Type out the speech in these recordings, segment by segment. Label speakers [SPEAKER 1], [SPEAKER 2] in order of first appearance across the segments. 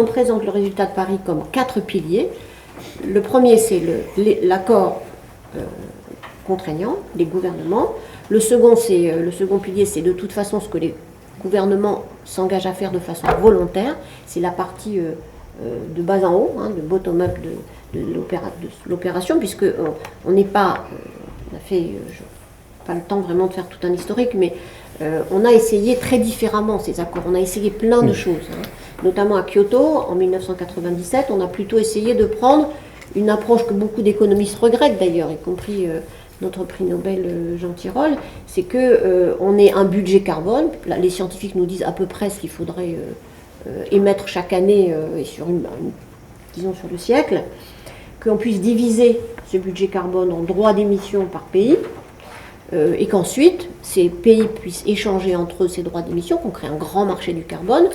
[SPEAKER 1] on présente le résultat de Paris comme 4 piliers. Le premier, c'est l'accord contraignant des gouvernements. Le second pilier, c'est de toute façon ce que les gouvernements s'engagent à faire de façon volontaire. C'est la partie de bas en haut, de bottom-up de l'opération, puisque on n'est pas, on a fait, pas le temps vraiment de faire tout un historique, mais on a essayé très différemment ces accords. On a essayé plein de choses, notamment à Kyoto en 1997. On a plutôt essayé de prendre une approche que beaucoup d'économistes regrettent d'ailleurs, y compris notre prix Nobel Jean Tirole, c'est qu'on ait un budget carbone. Là, les scientifiques nous disent à peu près ce qu'il faudrait émettre chaque année et disons sur le siècle, qu'on puisse diviser ce budget carbone en droits d'émission par pays, et qu'ensuite ces pays puissent échanger entre eux ces droits d'émission, qu'on crée un grand marché du carbone,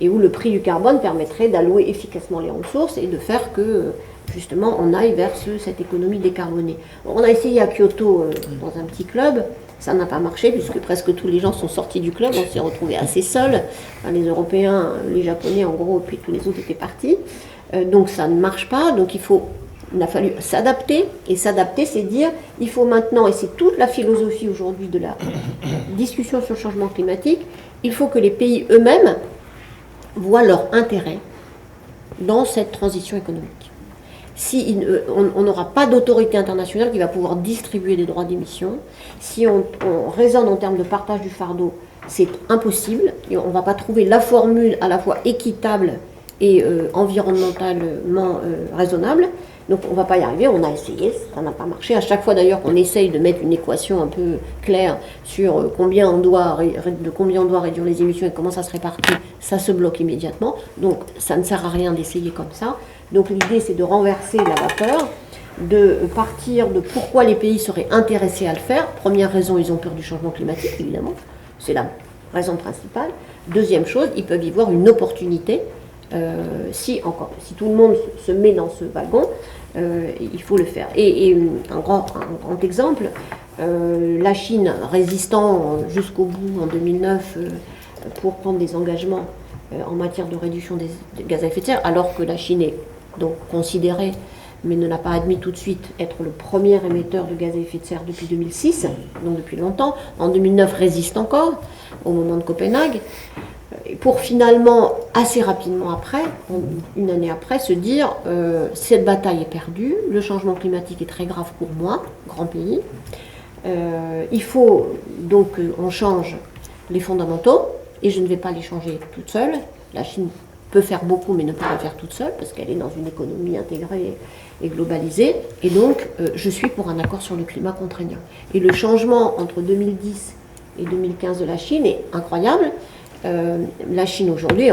[SPEAKER 1] et où le prix du carbone permettrait d'allouer efficacement les ressources et de faire que justement on aille vers cette économie décarbonée. On a essayé à Kyoto dans un petit club, ça n'a pas marché puisque presque tous les gens sont sortis du club, on s'est retrouvés assez seuls, enfin, les Européens, les Japonais en gros, puis tous les autres étaient partis, donc ça ne marche pas, donc il a fallu s'adapter, et s'adapter c'est dire, il faut maintenant, et c'est toute la philosophie aujourd'hui de la discussion sur le changement climatique, il faut que les pays eux-mêmes voient leur intérêt dans cette transition économique. Si on n'aura pas d'autorité internationale qui va pouvoir distribuer des droits d'émission, si on raisonne en termes de partage du fardeau, c'est impossible, et on ne va pas trouver la formule à la fois équitable et environnementalement raisonnable. Donc on ne va pas y arriver, on a essayé, ça n'a pas marché. À chaque fois d'ailleurs qu'on essaye de mettre une équation un peu claire sur combien on doit réduire les émissions et comment ça se répartit, ça se bloque immédiatement. Donc ça ne sert à rien d'essayer comme ça. Donc l'idée c'est de renverser la vapeur, de partir de pourquoi les pays seraient intéressés à le faire. Première raison, ils ont peur du changement climatique, évidemment. C'est la raison principale. Deuxième chose, ils peuvent y voir une opportunité. Si tout le monde se met dans ce wagon, il faut le faire. Et un grand exemple, la Chine résistant jusqu'au bout en 2009 pour prendre des engagements en matière de réduction des gaz à effet de serre, alors que la Chine est donc considérée, mais ne l'a pas admis tout de suite, être le premier émetteur de gaz à effet de serre depuis 2006, donc depuis longtemps. En 2009, résiste encore, au moment de Copenhague, pour finalement, assez rapidement après, une année après, se dire cette bataille est perdue, le changement climatique est très grave pour moi, grand pays, il faut donc on change les fondamentaux, et je ne vais pas les changer toute seule. La Chine peut faire beaucoup, mais ne peut pas faire toute seule, parce qu'elle est dans une économie intégrée et globalisée, et donc je suis pour un accord sur le climat contraignant. Et le changement entre 2010 et 2015 de la Chine est incroyable. La Chine aujourd'hui,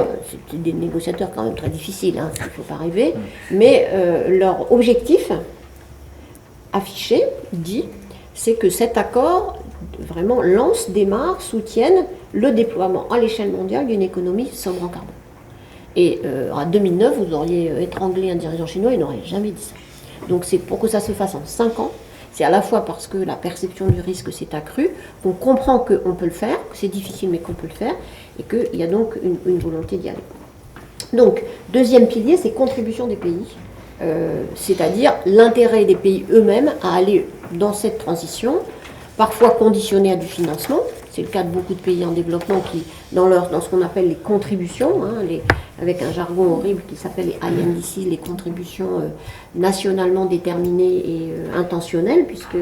[SPEAKER 1] c'est des négociateurs quand même très difficiles, il ne faut pas rêver, mais leur objectif affiché, dit, c'est que cet accord vraiment lance, démarre, soutienne le déploiement à l'échelle mondiale d'une économie sobre en carbone. Et en 2009, vous auriez étranglé un dirigeant chinois, il n'aurait jamais dit ça. Donc c'est pour que ça se fasse en 5 ans. C'est à la fois parce que la perception du risque s'est accrue, qu'on comprend qu'on peut le faire, que c'est difficile mais qu'on peut le faire, et qu'il y a donc une volonté d'y aller. Donc, deuxième pilier, c'est contribution des pays, c'est-à-dire l'intérêt des pays eux-mêmes à aller dans cette transition, parfois conditionné à du financement. C'est le cas de beaucoup de pays en développement qui, dans ce qu'on appelle les contributions, avec un jargon horrible qui s'appelle les INDC, les contributions nationalement déterminées et intentionnelles, puisque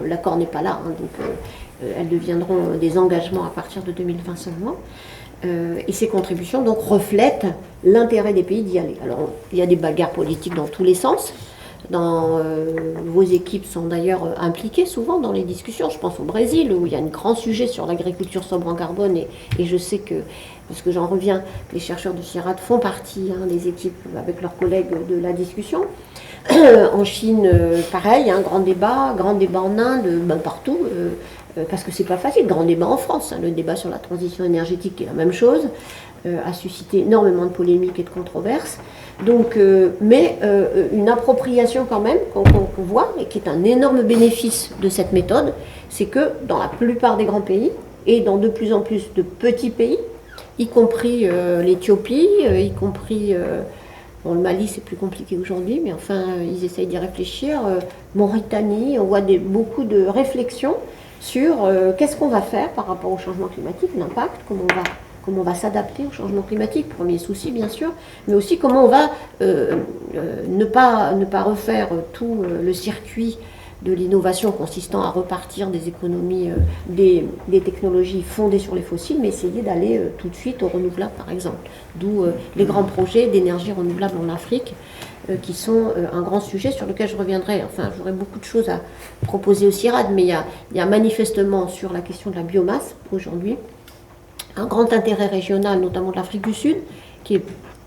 [SPEAKER 1] l'accord n'est pas là, donc elles deviendront des engagements à partir de 2020 seulement. Et ces contributions donc reflètent l'intérêt des pays d'y aller. Alors il y a des bagarres politiques dans tous les sens. Vos équipes sont d'ailleurs impliquées souvent dans les discussions. Je pense au Brésil où il y a un grand sujet sur l'agriculture sobre en carbone et je sais que, parce que j'en reviens, les chercheurs de CIRAD font partie des équipes avec leurs collègues de la discussion. En Chine, pareil, grand débat en Inde, partout, parce que c'est pas facile. Grand débat en France, le débat sur la transition énergétique est la même chose, a suscité énormément de polémiques et de controverses. Donc, mais une appropriation quand même qu'on voit et qui est un énorme bénéfice de cette méthode, c'est que dans la plupart des grands pays et dans de plus en plus de petits pays, y compris l'Éthiopie, y compris bon, le Mali, c'est plus compliqué aujourd'hui, mais enfin, ils essayent d'y réfléchir. Mauritanie, on voit beaucoup de réflexions sur qu'est-ce qu'on va faire par rapport au changement climatique, l'impact, comment on va s'adapter au changement climatique, premier souci bien sûr, mais aussi comment on va ne pas refaire tout le circuit de l'innovation consistant à repartir des économies, des technologies fondées sur les fossiles, mais essayer d'aller tout de suite aux renouvelables, par exemple. D'où les grands projets d'énergie renouvelable en Afrique, qui sont un grand sujet sur lequel je reviendrai. Enfin, j'aurais beaucoup de choses à proposer au CIRAD, mais il y a manifestement sur la question de la biomasse, aujourd'hui, un grand intérêt régional, notamment de l'Afrique du Sud, qui n'a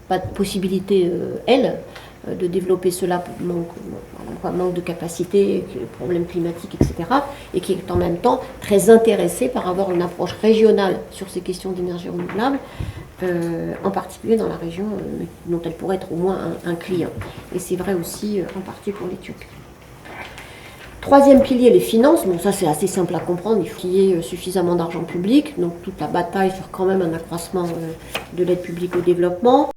[SPEAKER 1] pas de possibilité, de développer cela, manque de capacité, problèmes climatiques, etc., et qui est en même temps très intéressé par avoir une approche régionale sur ces questions d'énergie renouvelable, en particulier dans la région dont elle pourrait être au moins un client. Et c'est vrai aussi en partie pour l'Éthiopie. Troisième pilier, les finances. Bon, ça c'est assez simple à comprendre, il faut qu'il y ait suffisamment d'argent public, donc toute la bataille sur quand même un accroissement de l'aide publique au développement.